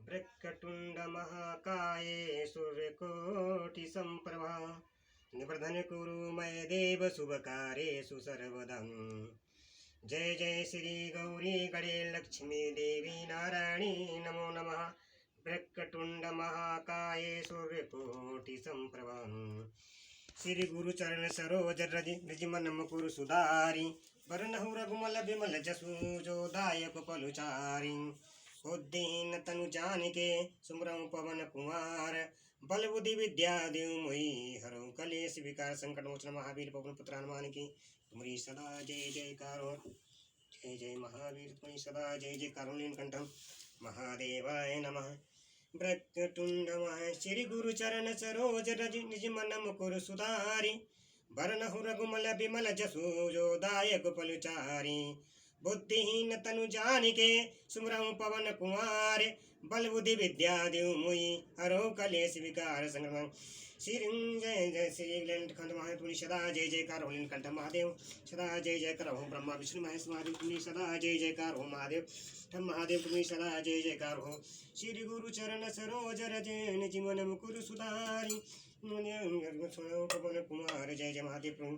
वक्रतुंड महाकाय सूर्यकोटि संप्रभा निर्विघ्नं कुरु मय देव शुभकार्येषु सर्वदा। जय जय श्री गौरी गणे लक्ष्मी देवी नारायणी नमो नमः। वक्रतुंड महाकाय सूर्यकोटि संप्रभा श्री गुरु चरण सरोज रज निज मन मुकुर सुधारी वरनहु रघुमल बिमल जसु जो दायक पलुचारी बुद्धिहीन तनु जानिके सुमरहु पवन कुमार बल बुद्धि विद्या देव मोहि हरहु कलेश विकार संकट मोचन महावीर पवन पुत्र हनुमान की तुम्हारी सदा जय जयकार हो। जय जय महावीर तुम्हारी सदा जय जयकार नीलकंठम महादेवाय नमः। वक्रतुंड श्री गुरु चरण सरोज रज निज मन मुकुर सुधारी वरनहु रघुमल बिमल जसु जो दायक पलुचारी बुद्धिहीन तनु जानिके सुमरहु पवन कुमार बल बुद्धि विद्या देव मोहि हरहु कलेश विकार संकट। श्री जय जय श्री नीलकंठ महादेव सदा जय जयकार हो। नीलकंठ महादेव सदा जय जयकार हो। ब्रह्मा विष्णु महेश महादेव तुम्हें सदा जय जयकार हो। महादेव महादेव तुम्हें सदा जय जयकार हो। श्री गुरु चरण सरोज रज निज मन मुकुर सुधारी पवन कुमार जय जय महादेव प्रभु।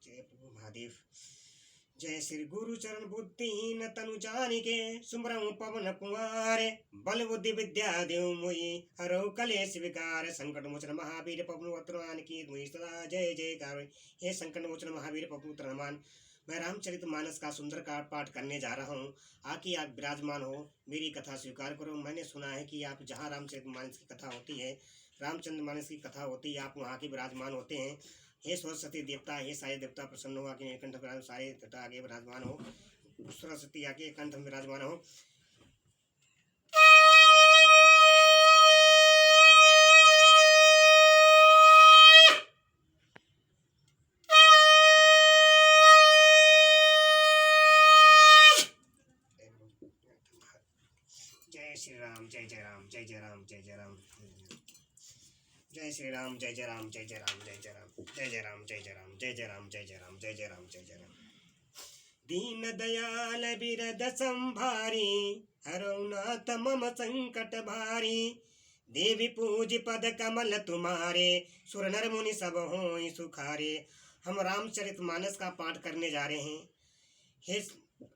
जय प्रभु महादेव। जय श्री गुरु चरण बुद्धिहीन तनु जानिके सुमरहु पवन कुमार बल बुद्धि विद्या देव मोहि हरहु कलेश विकार संकट मोचन महावीर पवन वर्तमान की तुम्हें सदा जय जयकार। हे संकट मोचन महावीर पवन पुत्र हनुमान, मैं रामचरित मानस का सुंदर पाठ करने जा रहा हूँ। आके आप विराजमान हो, मेरी कथा स्वीकार करो। मैंने सुना है कि आप जहाँ रामचरित मानस की कथा होती है, रामचंद्र मानस की कथा होती है, आप वहाँ के विराजमान होते हैं। हे सरस्वती देवता, हे सारे देवता प्रसन्न हो आके कंठ सारे देवता आगे विराजमान हो। सरस्वती आके कंठ में विराजमान हो। जय श्री राम जय जय राम जय जय राम जय जय राम जय श्री राम जय जय राम जय जय राम जय जय राम जय जय राम जय जय राम जय जय राम जय जय राम जय जय राम जय जय राम। दीन दयाल बिरद संभारी हरौ नाथ मम संकट भारी देवी पूज पद कमल तुम्हारे सुर नर मुनि सब हों सुखारे। हम रामचरित मानस का पाठ करने जा रहे हैं।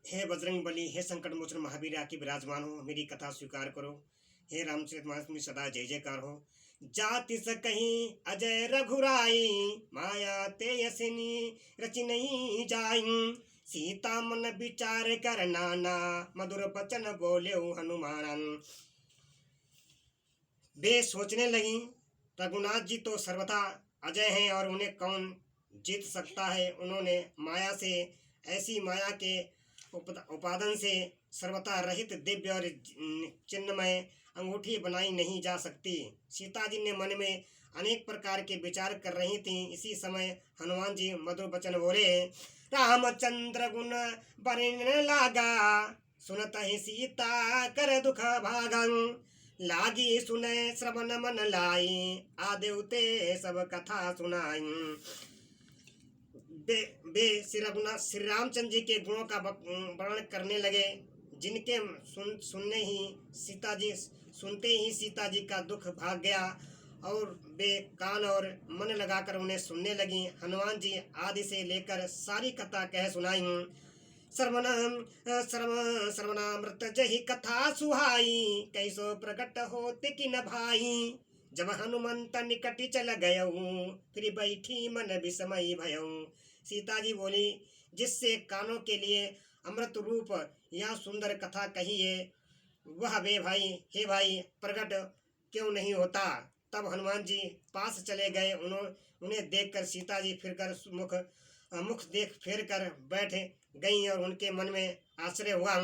हे बजरंग बली, हे संकट मोचन महावीर आके विराजमान हो, मेरी कथा स्वीकार करो। हे रामचरित मानस में सदा जय जयकार हो। जाति सकहीं अजय रघुराई माया ते यसिनी रचि नहीं जाई सीता मन विचार कर नाना मधुर बचन बोले हनुमान। वे सोचने लगी रघुनाथ जी तो सर्वथा अजय हैं और उन्हें कौन जीत सकता है। उन्होंने माया से, ऐसी माया के उपादान से सर्वथा रहित दिव्य और चिन्हमय अंगूठी बनाई नहीं जा सकती। सीता जी ने मन में अनेक प्रकार के विचार कर रही थी। इसी समय हनुमान जी मधुर वचन बोले, रामचंद्र गुण बरन लागा सुनत ही सीता कर दुख भागं लागी सुने श्रवण मन लाई आदेवते सब कथा सुनाई। वे श्री रामचंद्र जी के गुणों का वर्णन करने लगे, जिनके सुनते ही सीता जी का दुख भाग गया और वे कान और मन लगाकर उन्हें सुनने लगी। हनुमान जी आदि से लेकर सारी कथा कह सुनाई। श्रवणामृत जही कथा सुहाई कैसो प्रकट होते कि न भाई जब हनुमंत निकट चल गयऊ फिर बैठी मन विस्मय भयऊ। सीता जी बोली, जिससे कानों के लिए अमृत रूप या सुंदर कथा कही है वह वे भाई, हे भाई, प्रकट क्यों नहीं होता। तब हनुमान जी पास चले गए। उन्हें देखकर सीता जी फिरकर मुख देख फेर कर बैठ गई और उनके मन में आश्चर्य हुआ।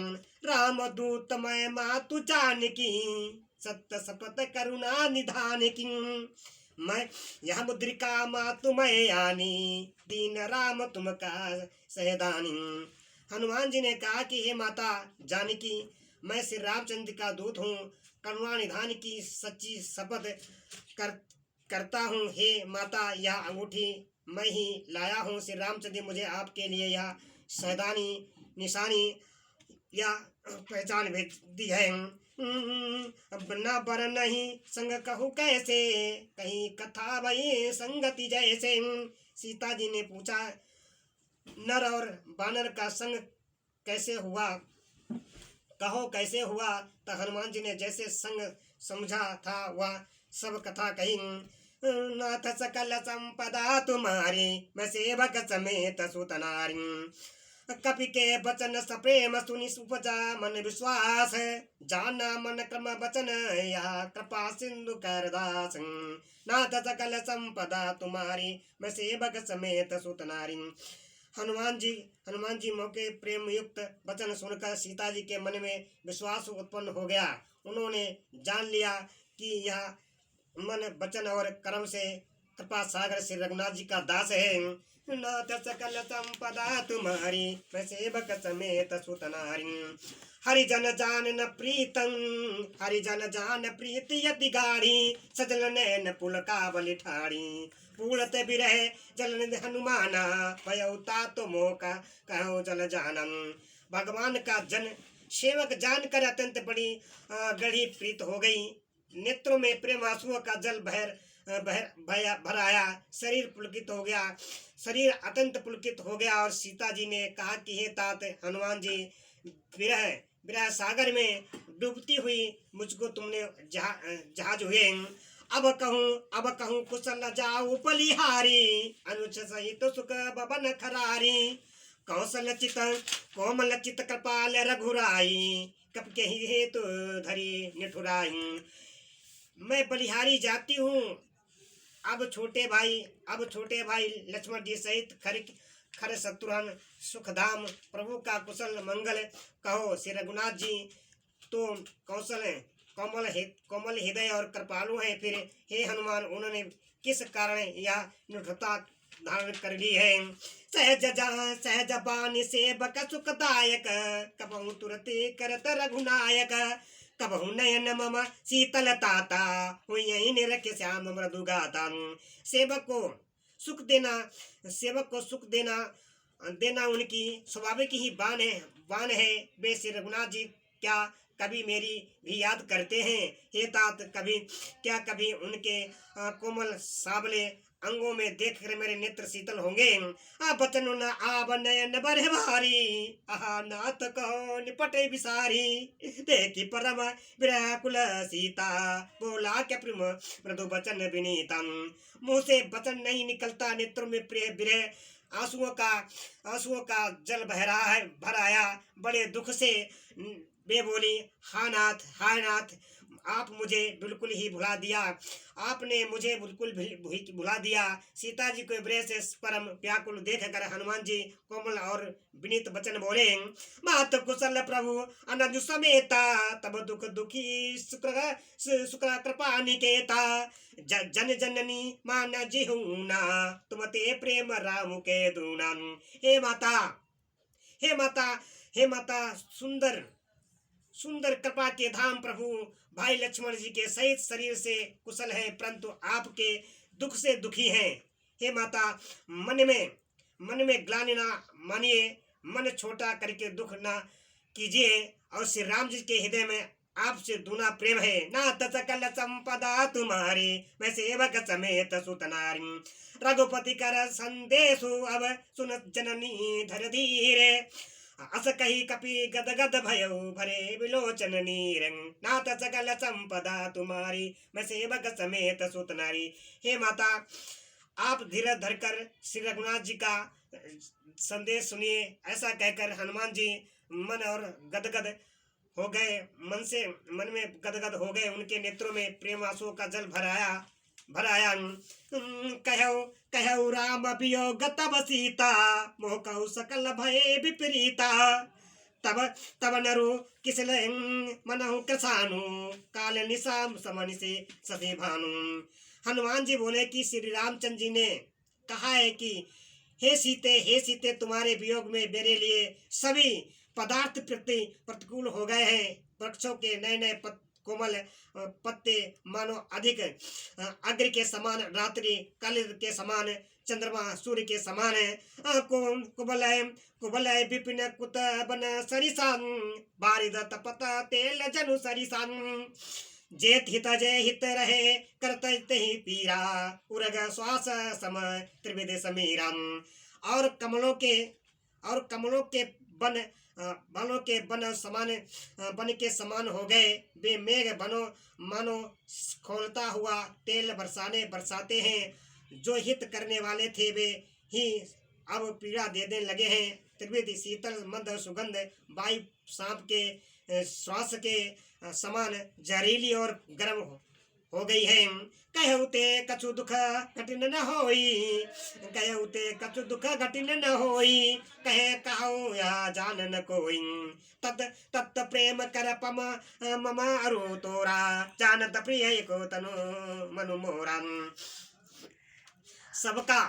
राम दूत मैं मातु जानकी सत्य शपथ करुणा निधान की मैं यह मुद्रिका मातु मैं आनी दीन राम तुम का सहदानी। हनुमान जी ने कहा कि हे माता जानकी, मैं श्री रामचंद्र का दूत हूँ, करुणा निधान की सच्ची शपथ करता हूँ। हे माता, यह अंगूठी मैं ही लाया हूँ। श्री रामचंद्र जी, मुझे आपके लिए यह सैदानी निशानी या पहचान भेज दी है। अब न बर नहीं संग कहूँ कैसे, कहीं कथा भई संगति जैसे। सीता जी ने पूछा, नर और बानर का संग कैसे हुआ, कहो कैसे हुआ। तो हनुमान जी ने जैसे संग समझा था वह सब कथा कही। नाथ सकल संपदा तुम्हारी, मैं सेवक समेत सुत नारी। कपि के बचन सप्रेम सुनि उपजा मन विश्वास, जाना मन क्रम बचन या कृपा सिंधु कर दास। नाथ सकल संपदा तुम्हारी, मैं सेवक समेत सुत नारी। हनुमान जी मौके प्रेम युक्त वचन सुनकर सीता जी के मन में विश्वास उत्पन्न हो गया। उन्होंने जान लिया कि यह मन वचन और कर्म से कृपा सागर श्री रघुनाथ जी का दास है। नाथ सकल संपदा तुम्हारी, मैं सेवक समेत सुत नारी। हरिजन जान न प्रीतम, हरिजन जान प्रीति यति गाढ़ी, सजल नैन पुल का बलि ठाड़ी। पूरत बिरह जलन हनुमाना, भयउता तो मोका कहो जल जानम। भगवान का जन सेवक जानकर अत्यंत बड़ी गढ़ी प्रीत हो गई। नेत्रों में प्रेम आंसुओं का जल भर आया। शरीर पुलकित हो गया, शरीर अत्यंत पुलकित हो गया। और सीता जी ने कहा कि हे तात हनुमान जी, विरह सागर में डूबती हुई मुझको तुमने जहाज हुए। अब कहूँ कुशल जाऊ बलिहारी, अनुज सहित सुख बबन खरारी। कौशल चित कोमल चित कृपाल रघुराई, कप के ही हेतु धरी निठुराई। मैं बलिहारी जाती हूँ। अब छोटे भाई लक्ष्मण जी सहित खर शत्रुघ्न सुखधाम प्रभु का कुशल मंगल कहो। श्री रघुनाथ जी तो कोमल हृदय और कृपालु हैं। फिर हे हनुमान, उन्होंने किस कारण यह निठुरता धारण कर ली है। सहज बानी सेवक सुखदायक, कबहु तुरते करत रघुनायक। कबहु नयन मम शीतल ताता, हुई निरख श्याम मृदु गाता। सेवक को सुख देना उनकी स्वाभाविक ही बान है। वे श्री रघुनाथ जी क्या कभी मेरी भी याद करते हैं? हे तात, कभी उनके कोमल साबले अंगों में देखकर मेरे नेत्र शीतल होंगे। बचन न आब नयन बरह भारी, आहा नाथ कहो निपटे विसारी। देखी परम व्याकुल सीता, बोला क्या प्रेम मृदु वचन विनीता। मुंह से वचन नहीं निकलता, नेत्रों में प्रिय विरह आंसुओं का जल भर आया। बड़े दुख से वे बोली, हा नाथ, आप मुझे बिल्कुल ही भुला दिया। आपने मुझे बिल्कुल भुला दिया। सीता जी को विरह से परम व्याकुल देखकर हनुमान जी कोमल और विनीत वचन बोले, मात कुशल प्रभु अनुज समेता, तब दुख दुखी शुक्र कृपा निकेता। जन जननी मान जिहुना, तुम ते प्रेम राम के दूना। हे माता सुंदर कृपा के धाम प्रभु भाई लक्ष्मण जी के सहित शरीर से कुशल है, परंतु आपके दुख से दुखी हैं। हे माता, मन में ग्लानि ना मानिए, मन छोटा करके दुख ना कीजिए। और श्री राम जी के हृदय में आपसे दूना प्रेम है। नाथ सकल संपदा तुम्हारी, मैं सेवक समेत सुत नारी। रघुपति कर संदेशु अब सुन जननी धर धीरे। अस कही कपि गद गद भयो, भरे विलोचन नीरंग। नाथ सकल संपदा तुम्हारी, मैं सेवक समेत सुत नारी। हे माता, आप धीरज धरकर श्री रघुनाथ जी का संदेश सुनिए। ऐसा कहकर हनुमान जी मन और गदगद हो गए, मन में गदगद हो गए। उनके नेत्रों में प्रेम आंसुओं का जल भर आया। कहु राम वियोग तब सीता, मोह कहु सकल भय विपरीता। तब नरु किसल मनहु कृसानु, काल निशाम समन से सदे भानु। हनुमान जी बोले कि श्री रामचंद्र जी ने कहा है कि हे सीते, तुम्हारे वियोग में मेरे लिए सभी पदार्थ प्रतिकूल हो गए हैं। वृक्षों के नए कोमल पत्ते मानो अधिक अग्र के समान, रात्रि कल के समान चंद्रमा सूर्य के समान है। कुबलय कुबलय विपिन कुत बन सरिसान बारिद तपत तेल जनु सरिसान जेत हित जय हित रहे करत ही पीरा उरग श्वास सम त्रिविध समीरम। और कमलों के बन बालों के बन समान बन के समान हो गए वे मेघ बनो मानो खोलता हुआ तेल बरसाते हैं। जो हित करने वाले थे वे ही अब पीड़ा देने लगे हैं। त्रिविध शीतल मंद सुगंध वायु सांप के श्वास के समान जहरीली और गर्म हो गई है। कहते कछु दुख घटिन न होई कहते कछु दुख घटिन न होई कहे कहो या जान न कोई तत् तत् प्रेम कर पम मम अरु तोरा जानत प्रिय को तनु मनु मोरा। सबका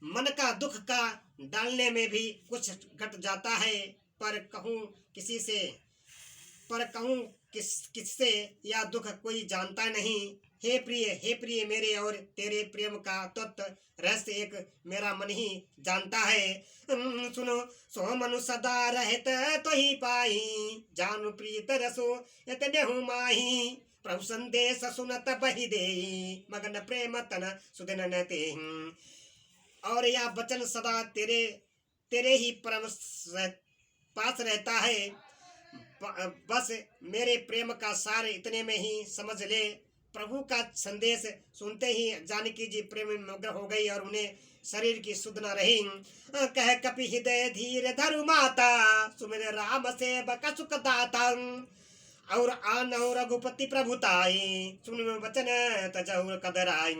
मन का दुख का डालने में भी कुछ घट जाता है पर कहूँ किससे यह दुख कोई जानता नहीं। हे प्रिय मेरे और तेरे प्रेम का तत्व रहस्य एक मेरा मन ही जानता है। सुनो सो मनु सदा रहत तो ही पाई जानु प्रीत रसो यतनेहु माही प्रभु संदेश सुनत बहि देई मगन प्रेम तन सुदिन नते। और यह वचन सदा तेरे ही परम पास रहता है। बस मेरे प्रेम का सार इतने में ही समझ ले। प्रभु का संदेश सुनते ही जानकी जी प्रेम में मग्न हो गई और उन्हें शरीर की सुध न रही। कह कपि हृदय धीर धरु माता सुमिर राम सेवक सुख दाता और आनौ रघुपति प्रभुताई सुन वचन तजहुर कदराई।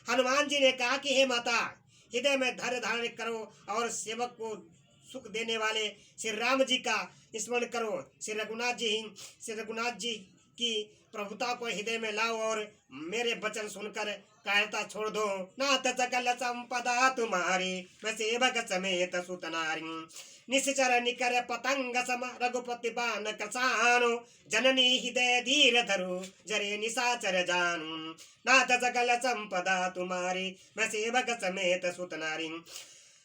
हनुमान जी ने कहा कि हे माता हृदय में धैर्य धारण करो और सेवक को सुख देने वाले श्री राम जी का स्मरण करो। श्री रघुनाथ जी की प्रभुता को हृदय में लाओ और मेरे वचन सुनकर कायरता छोड़ दो। नाथ सकल संपदा तुम्हारी मैं सेवक समेत सुत नारी निश्चर निकर पतंग सम रघुपति बान कसानो जननी हृदय धीर धरु जरे निशाचर जानू। नाथ सकल संपदा तुम्हारी मैं सेवक समेत सुत नारी।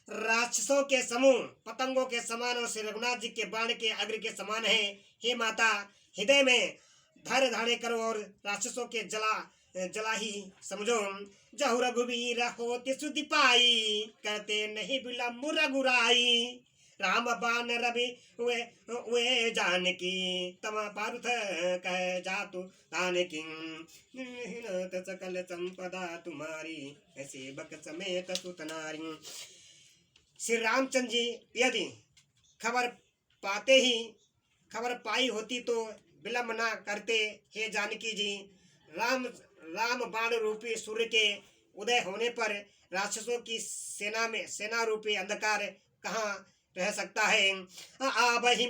राक्षसों के समूह पतंगों के समान और श्री रघुनाथ जी के बाण के अग्र के समान है। हे माता हृदय में धैर्य धारण करो और राक्षसों के जला ही समझो। जहु रघुवीर होति सुधि पाई कहते नहीं विलम्ब रघुराई राम बाण रवि वे जानकी तम पारुथ कह जातु तानकी सकल संपदा तुम्हारी ऐसे बक समेत सुत नारी। श्री रामचंद्र जी यदि खबर पाई होती तो विलंब न करते। हे जानकी जी राम बाण रूपी सूर्य के उदय होने पर राक्षसों की सेना रूपी अंधकार कहाँ रह सकता है। आबहि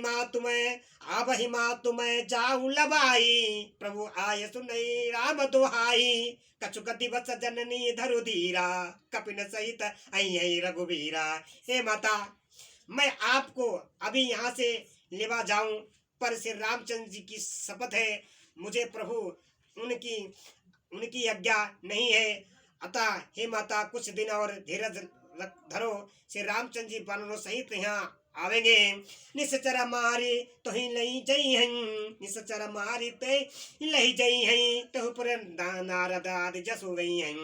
माँ तुम्हें जाऊ लबाई प्रभु आय सुनई राम दुहाई कछु गति बस जननी धरु धीरा कपिन सहित आई रघुवीरा। हे माता मैं आपको अभी यहाँ से लेवा जाऊं पर श्री रामचंद्र जी की शपथ है मुझे प्रभु उनकी आज्ञा नहीं है। अतः हे माता कुछ दिन और धीरज धरो। श्री रामचंद्र जी बानरों सहित यहाँ आवेंगे। निश्चर मारी तो ही लई जई हैं निश्चर मारी ते लई जई हैं तो पर नारद आदि जसु गई हैं।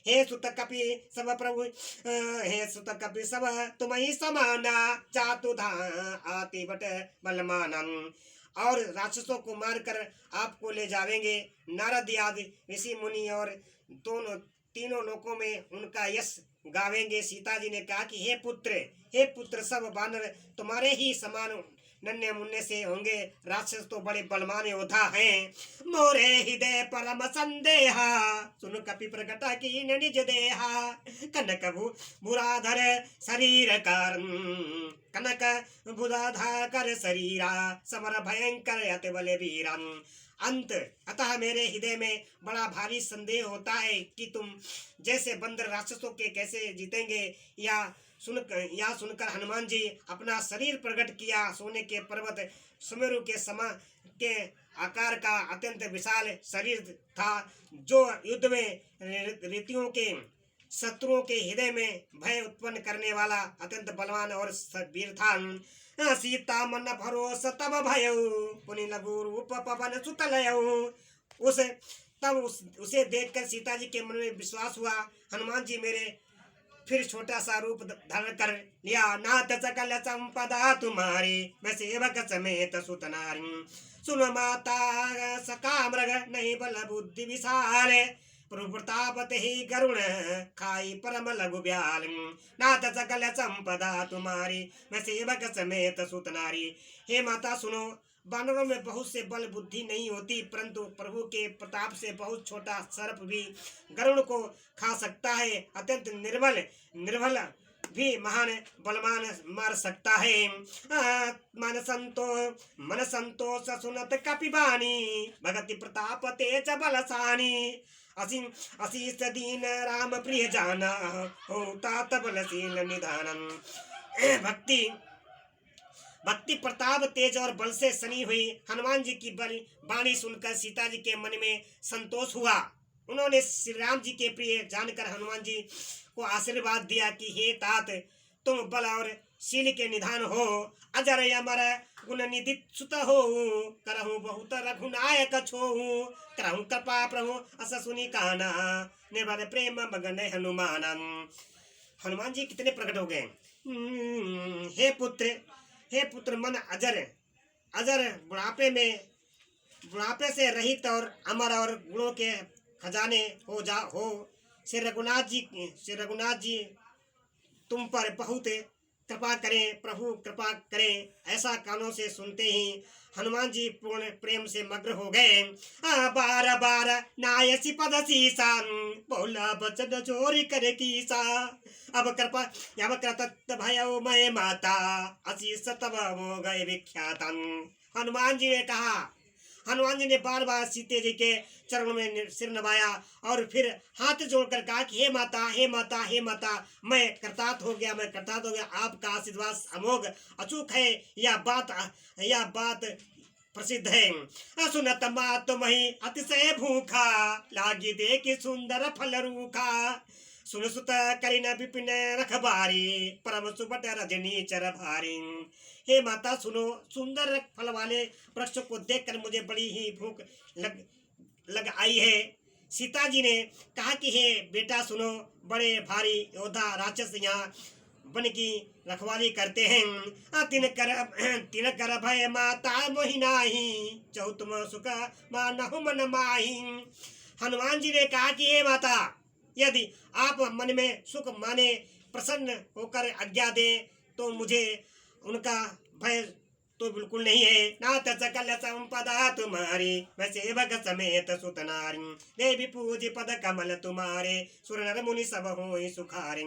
हे सुत कपि सब प्रभु हे सुत कपि सब तुम्हें समाना चातु धा आति बट बलमानम। और राक्षसों को मारकर आपको ले जावेंगे। नारद आदि ऋषि मुनि और तीनों लोकों में उनका यश गावेंगे। सीता जी ने कहा कि हे पुत्र सब बानर तुम्हारे ही समान नन्हे मुन्ने से होंगे। राक्षस तो बड़े बलवान योद्धा हैं। मोरे हृदय परम संदेहा सुन कपि प्रगटा की निज देहा कनक बुराधर शरीर कनक बुराधा कर शरीरा समर भयंकर अति बल वीरम। अतः मेरे हृदय में बड़ा भारी संदेह होता है कि तुम जैसे बंदर राक्षसों के कैसे जीतेंगे। या सुनकर हनुमान जी अपना शरीर प्रकट किया। सोने के पर्वत सुमेरु के के आकार का अत्यंत विशाल शरीर था जो युद्ध में ऋतुओं के शत्रुओं के हृदय में भय उत्पन्न करने वाला अत्यंत बलवान और वीर था। सीता मन भरोस तब भयो पुनि लघु रूप पवन सुतलयो। उस तब उसे देखकर सीता जी के मन में विश्वास हुआ, हनुमान जी मेरे फिर छोटा सा रूप धारण कर लिया। नाथ सकल संपदा तुम्हारी मैं सेवक समेत सुत नारी। सुन माता सका मृग नहीं बल बुद्धि विशाल प्रभु प्रताप तेहि करुण खाई परम लघु ब्याल। नाथ सकल संपदा तुम्हारी मैं सेवक समेत सुत नारी। हे माता सुनो, बानरों में बहुत से बल बुद्धि नहीं होती, परंतु प्रभु के प्रताप से बहुत छोटा सर्प भी गरुड़ को खा सकता है। अत्यंत निर्बल भी महान बलवान मार सकता है। मन संतोष सुनत कपिबानी भगति प्रताप तेज बलसानी। असीस दीन राम प्रिय जाना हो तात बलशील निधानम। भक्ति प्रताप तेज और बल से सनी हुई हनुमान जी की वाणी सुनकर सीता जी के मन में संतोष हुआ। उन्होंने श्री राम जी के प्रिय जानकर हनुमान जी को आशीर्वाद दिया कि हे तात, तुम बल और शील के निधान हो, अजर अमर गुण निधि सुत हो, करहु बहुत रघुनायक छोहु, करहु कृपा प्रभु अस सुनी काना, निर्भर प्रेम मगन हनुमान। हनुमान जी कितने प्रकट हो गए। हे पुत्र मन अजर बुढ़ापे से रहित और अमर और गुणों के खजाने हो। श्री रघुनाथ जी तुम पर बहुत कृपा करें, प्रभु कृपा करें। ऐसा कानों से सुनते ही हनुमान जी पूर्ण प्रेम से मग्न हो गए। बार बार नायसी पद सीसा बोला बचन चोरी करे कीसा। अब कृत भयो मैं माता असीस तब हो गए विख्यातन। हनुमान जी ने बार बार सीते जी के चरणों में सिर नवाया और फिर हाथ जोड़कर कहा कि हे माता हे माता हे माता, मैं कृतार्थ हो गया। आपका आशीर्वाद अमोघ अचूक है। यह बात प्रसिद्ध है। सुनत मात मही अतिशय भूखा लागी देखी सुंदर फल रूखा। सुन सुत करिन विपिन रखबारी परम सुबट रजनी चर भारी। हे माता सुनो, सुंदर फल वाले वृक्ष को देखकर मुझे बड़ी ही भूख लग आई है। सीता जी ने कहा कि हे बेटा सुनो, बड़े भारी योद्धा राक्षस यहाँ वन की रखवाली करते हैं। तीन कर भय माता मोहि नाही चौतम सुख मानहु मन माही। हनुमान जी ने कहा कि हे माता, यदि आप मन में सुख माने प्रसन्न होकर आज्ञा दें तो मुझे उनका भय तो बिल्कुल नहीं है। नाथ सकल संपदा तुम्हारी मैं सेवक समेत सुत नारी। देवी पूज पद कमल तुम्हारे सुर नर मुनि सब होई सुखारी।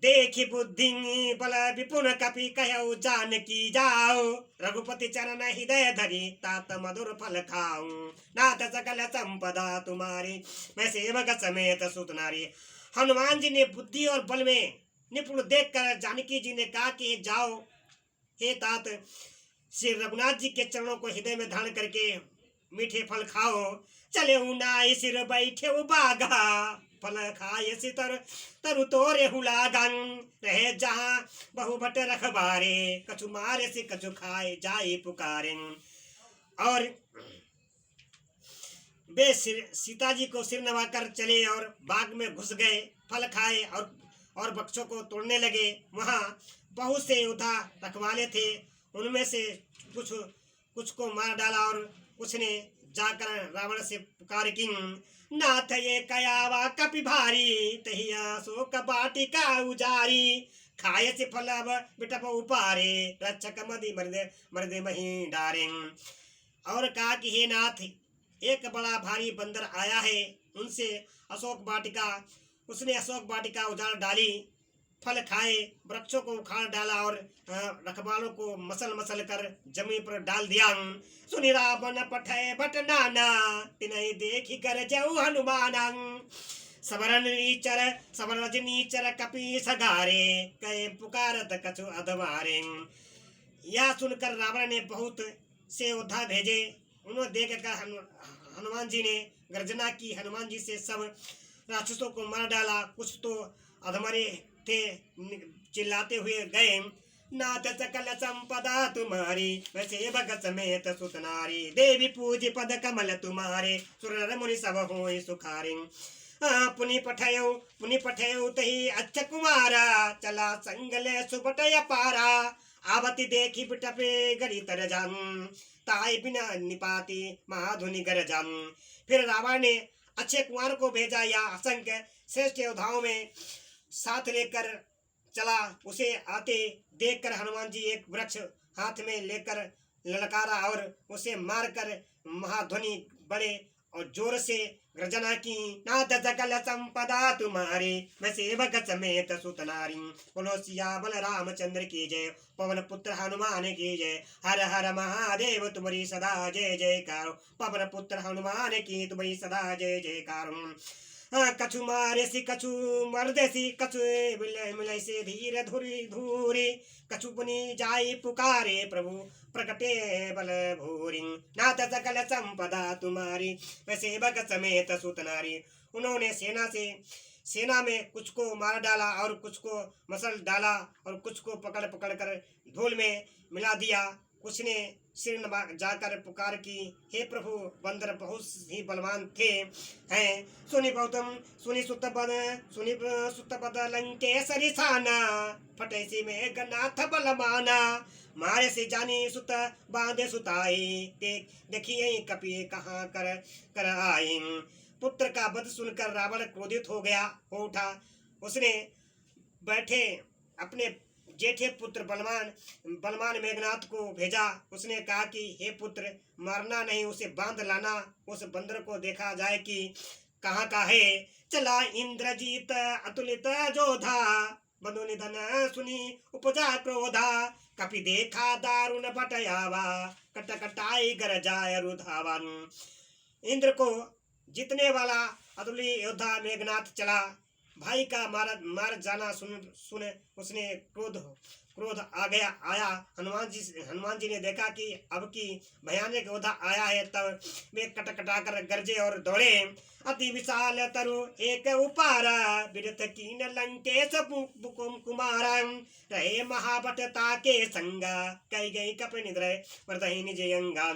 देखी बुद्धि बल विपुन कपि कहु जानकी जाओ। रघुपति चरण हृदय धरी तात मधुर फल खाऊं। नाथ सकल संपदा तुम्हारी मैं सेवक समेत सुत नारी। हनुमान जी ने बुद्धि और बल में निपुण देखकर जानकी जी ने कहा कि जाओ हे तात, श्री रघुनाथ जी के चरणों को हृदय में धारण करके मीठे फल खाओ। चले नाई सिर बैठे बागा फल खाए सितर तरु तोरे हुलागन। रहे जहाँ बहुभट रखबारे कछु मारे से कछु खाए जाए पुकारे। और वे सीता जी को सिर नवाकर चले और बाग में घुस गए, फल खाए और वृक्षों को तोड़ने लगे। वहाँ बहुत से योद्धा रखवाले थे, उनमें से कुछ को मार डाला और कुछ ने जाकर रावण से पुकार की, नाथ ये कयावा कपि भारी तहिया शोक बाटिका उजारी। खाए से फल अब बिटप उपारे रक्षक मदि मर्दे मही डारे। और कहा कि हे नाथ, एक बड़ा भारी बंदर आया है, उसने अशोक वाटिका उजाड़ डाली, फल खाए, वृक्षों को उखाड़ डाला और रखवालों को मसल कर जमीन पर डाल दिया। सुनि रावण पठय बट नाना तिनहि देखि कर जऊ हनुमान। सबर नीचर कपि सगारे कहे पुकारत कछु अधवारे। यह सुनकर रावण ने बहुत से योद्धा भेजे। उन्होंने देखकर हनुमान जी ने गर्जना की। हनुमान जी से सब राक्षसों को मार डाला। कुछ तो अधमरे थे, चिल्लाते हुए गए, नाथ सकल संपदा तुम्हारी, वैसे भगत समेत सुत नारी, देवी पूज पद कमल तुम्हारे, सुर मुनि सब होय सुखारी। पुनि पठयौ तही अच्छा कुमारा, चला संगले सुबटय पारा, आवती देखी बिटपे गरी तर जान, ताई बिना निपाती महाधुनि गर जान। फिर रावण ने अच्छे कुमार को भेजा या असंख्य श्रेष्ठ योद्धाओं में साथ लेकर चला। उसे आते देखकर हनुमान जी एक वृक्ष हाथ में लेकर ललकारा और उसे मारकर महाध्वनि बड़े और जोर से गर्जना की, नाथ सकल संपदा तुम्हारी, मैं सेवक समेत सुत नारी। बोलो सियावर रामचंद्र की जय, पवन पुत्र हनुमान की जय। हर हर महादेव तुम्हारी सदा जय जयकार, पवन पुत्र हनुमान की तुम्हारी सदा जय जयकार। कछु मारे सी कछु मर्देसी, कछु मिले से धीर धुरी धूरी, कछु पुनि जाई पुकारे प्रभु प्रकटे बल भूरी, नाथ सकल संपदा तुम्हारी, मैं सेवक समेत सुत नारी। उन्होंने सेना में कुछ को मार डाला और कुछ को मसल डाला और कुछ को पकड़ पकड़ कर धूल में मिला दिया। कुछ ने सिर जाकर पुकार की, हे प्रभु बंदर बहुत ही बलवान थे हैं। सुनि सुतपद लंकेसरी साना, फटेसी में गनाथ बलमाना, मारे से जानी सुत बांधे सुताई, देखिए कपि कहाँ कर आई। पुत्र का वध सुनकर रावण क्रोधित हो उठा। उसने बैठे अपने जेठे पुत्र बलवान मेघनाथ को भेजा। उसने कहा कि हे पुत्र, मारना नहीं, उसे बांध लाना, उस बंदर को देखा जाए कि कहाँ का है। चला इंद्रजीत अतुलित जोधा, बंधु निधन सुनी उपजा क्रोधा, कपि देखा दारुण बटयावा, कटकटाई गरजाय रुधावन। इंद्र को जीतने वाला अतुल्य योद्धा मेघनाथ चला। भाई का मार जाना सुन उसने क्रोध आया। हनुमान जी ने देखा कि अब की भयानक योद्धा आया है, तब वे कटकटा कर गरजे और दौड़े। अति विशाल तरु एक उपारा, बिरथ कीन लंकेश कुमारा, रहे महाबट ताके संगा, कई गई कप निद्रय वरदहि निज अंगा।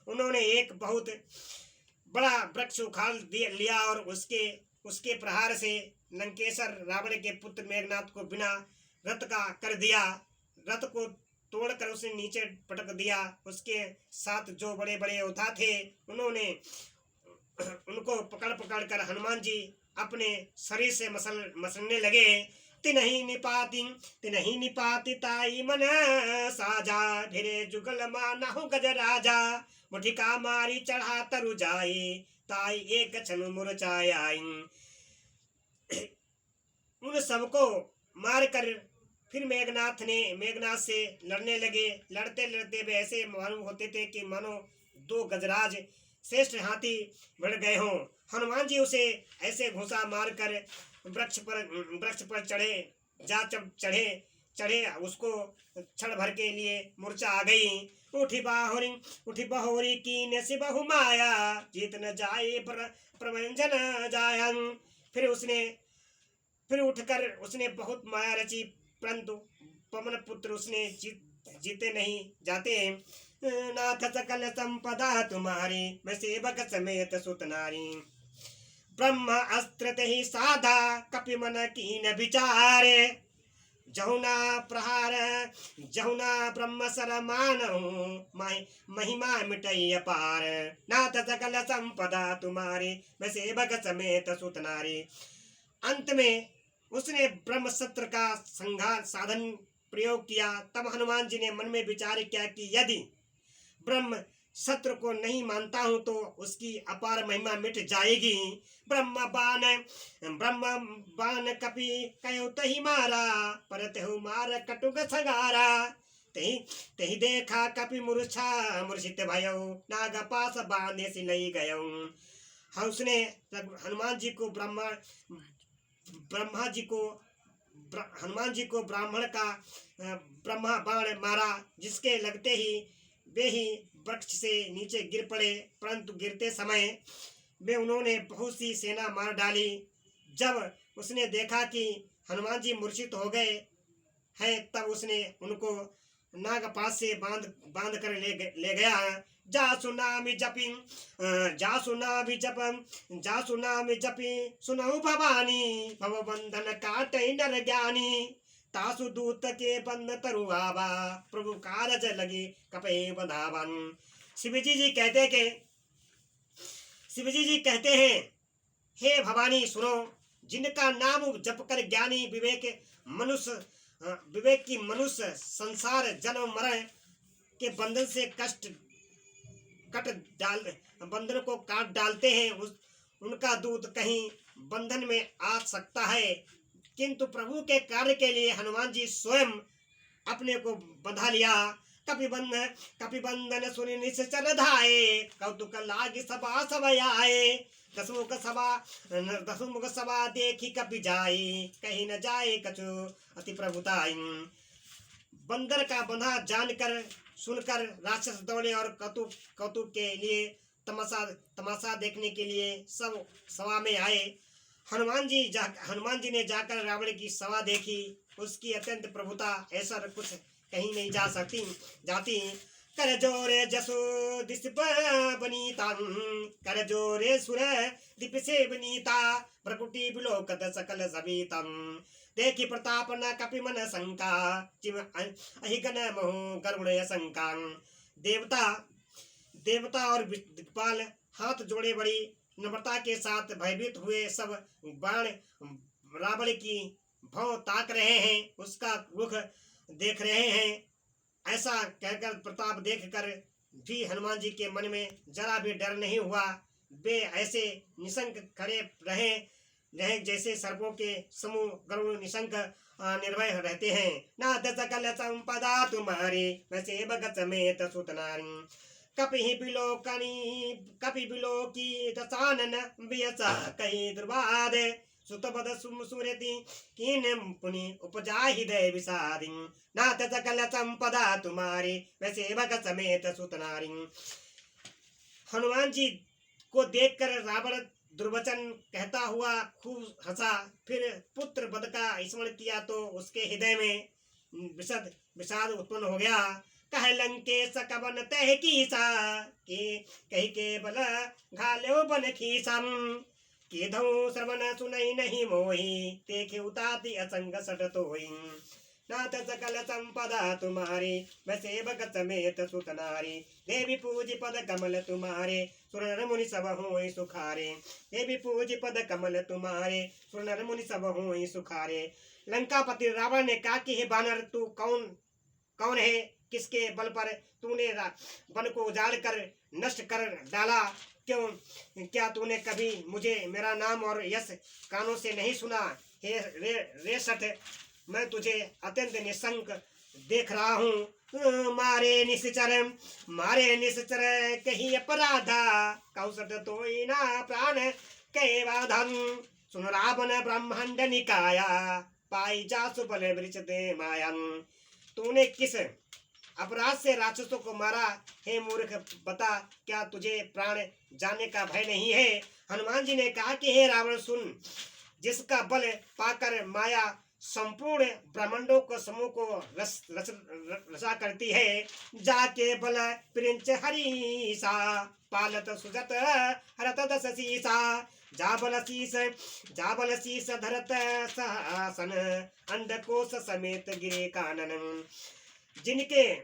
उन्होंने एक बहुत बड़ा वृक्ष उखाड़ लिया और उसके प्रहार से लंकेश्वर रावण के पुत्र मेघनाथ को बिना रथ का कर दिया। रथ को तोड़कर उसने नीचे पटक दिया। उसके साथ जो बड़े बड़े योद्धा थे उनको पकड़ पकड़ कर हनुमान जी अपने शरीर से मसलने लगे। तिनहि निपाति ताई मन साजा, ढेरे जुगल मानहु गज राजा, मुठिका मारी चढ़ा तरु जाई, ताई एक क्षण मुरझाई। उन सबको मारकर फिर मेघनाथ से लड़ने लगे। लड़ते लड़ते वे ऐसे मालूम होते थे कि मानो दो गजराज श्रेष्ठ हाथी बढ़ गए हों। हनुमान जी उसे ऐसे घुसा मारकर वृक्ष पर चढ़े उसको क्षण भर के लिए मूर्छा आ गई। उठी बहोरी कीन से बहु माया, जीत न जाए प्रवंजन जायन। फिर उठकर उसने बहुत माया रची, परंतु पवन पुत्र उसने जीते नहीं जाते। नाथ सकल संपदा तुम्हारी, मैं सेवक समेत सुत नारी। ब्रह्म अस्त्र ही साधा, कपि मन कीन विचारे, जहुना ब्रह्म सर मानहु, महिमा मिटई पार। नाथ सकल संपदा तुम्हारी, मैं सेवक समेत सुत नारी। अंत में उसने ब्रह्मशस्त्र का संघार साधन प्रयोग किया। तब हनुमान जी ने मन में विचार किया कि यदि ब्रह्म शत्रु को नहीं मानता हूं तो उसकी अपार महिमा मिट जाएगी। ब्रह्म बाण कपि कयो तही मारा, पर तेहु मार कटुक सगारा, तही देखा कपि मूर्छित भयो, नाग पास बांधे सिलई गयो। उसने हनुमान जी को हनुमान जी को ब्रह्मा बाण मारा, जिसके लगते ही वे ही वृक्ष से नीचे गिर पड़े। परंतु गिरते समय वे उन्होंने बहुत सी सेना मार डाली। जब उसने देखा कि हनुमान जी मूर्छित हो गए हैं, तब उसने उनको नागपाश से बांध बांध कर ले गया। जा सुनामी जपी जा सुनामी जपम जा सुनामी जपी सुनऊ भवानी भव बंधन काटे नर ज्ञानी तासु दूत के बंद तरुआवा प्रभु कारज लगी कपे बंधावन। शिवजी जी कहते के शिवजी जी कहते हैं, हे भवानी सुनो, जिनका नाम जप कर ज्ञानी विवेक की मनुष्य संसार जन्म मरण के बंधन से बंधन को काट डालते हैं, उनका दूत कहीं बंधन में आ सकता है, किंतु प्रभु के कार्य के लिए हनुमान जी स्वयं अपने को बंधा लिया। कपिबंधन सुनि निश्चर धाये कौतुक लागी सभा सब आए। दसमुख सभा देखी कपि जाई कहीं न जाए कछु अति प्रभुताई। बंदर का बंधा जानकर सुनकर राक्षस दौड़े और कौतुक के लिए तमाशा देखने के लिए सब सभा में आए। हनुमान जी ने जाकर रावण की सभा देखी, उसकी अत्यंत प्रभुता ऐसा कुछ कहीं नहीं जाती। कर जोरे जसो दिस बनीता कर जोरे सुर दीप से बनीता प्रकुटी बिलोकत सकल सभीतम देखी प्रताप न कपि मन शंका चिम अहिगन मोह गरुड़ शंका। देवता और दिक्पाल हाथ जोड़े बड़ी नम्रता के साथ भयभीत हुए सब बाण रावण की भौं ताक रहे हैं, उसका रुख देख रहे हैं। ऐसा कहकर प्रताप देखकर भी हनुमान जी के मन में जरा भी डर नहीं हुआ। वे ऐसे निशंक खड़े रहे जैसे सर्पों के समूह गरुड़ निशंक निर्भय रहते हैं। ना सकल संपदा तुम्हारी वैसे भगत समेत सुतनारी कपि बिलोकी दसानन बियसा कही दुर्बाद सुतपद सुमसुरति कीन पुनि उपजा हृदय विषादी। नाथ सकल संपदा तुम्हारी वैसे भगत समेत सुतनारी। हनुमान जी को देखकर रावण दुर्वचन कहता हुआ खूब हंसा, फिर पुत्र वध का स्मरण किया तो उसके हृदय में विषाद उत्पन्न हो गया। कह लंकेश कवन तह कीसा कही के बल घालो बन खीसम कीधौ श्रवण सुनई नहीं मोही तेखे उताति असंग सट तोई। नाथ सकल संपदा तुम्हारी वैसे भगत समेत सुतनारी देवी पूज पद कमल तुम्हारे सुरनर मुनि सब होई सुखारे। देवी पूज पद कमल तुम्हारे सुरनर मुनि सब होई सुखारे। लंकापति रावण ने कहा कि हे बानर, तू कौन है, किसके बल पर तूने वन को उजाड़ कर नष्ट कर डाला? क्या तूने कभी मुझे मेरा नाम और यश कानों से नहीं सुना? हे रेसठ, मैं तुझे अत्यंत निशंक देख रहा हूँ। मारे निश्चर कही अपराधा कौशट तो ना प्राण के बाधन सुन रावण ब्रह्मांड निकाया पाई जासु बल वृचते मायन। तूने किस अपराध से राक्षसों को मारा? हे मूर्ख, बता, क्या तुझे प्राण जाने का भय नहीं है? हनुमान जी ने कहा कि हे रावण सुन, जिसका बल पाकर माया संपूर्ण ब्रह्मांडों को समूह को रसा करती है, जाके बल प्रिंच हरीसा पालत सुजत हरत दस सीसा जाबल शीस धरत सहासन अंडकोश समेत गिरे कानन। जिनके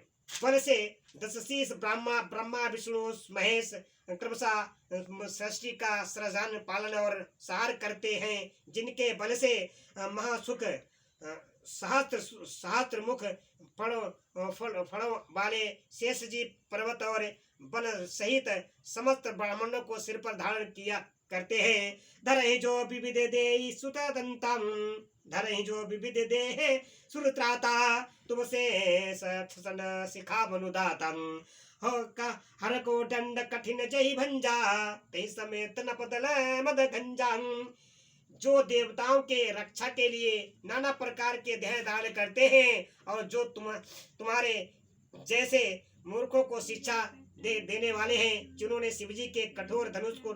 बल से 10 शीस ब्रह्मा विष्णु महेश क्रमशः सृष्टि का सृजन पालन और सार करते हैं, जिनके बल से महासुख सहस्त्र मुख फलों वाले शेष जी पर्वत और वन सहित समस्त ब्राह्मणों को सिर पर धारण किया करते हैं। धरहि जो विविध देहि सुतदंतम धरहि जो विविध देहे सुरत्राता तुमसे सन शिखा मनुदातम हो का हर को दंड कठिन जय भंजा ते समेत न पदल मद गंजांग। जो देवताओं के रक्षा के लिए नाना प्रकार के देह दान करते हैं और जो तुम्हारे जैसे मूर्खों को शिक्षा देने वाले हैं, जिन्होंने शिवजी के कठोर धनुष को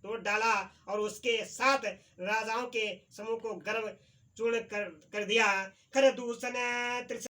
तोड़ डाला और उसके 7 राजाओं के समूह को गर्भ चूर्ण कर दिया। खर दूषण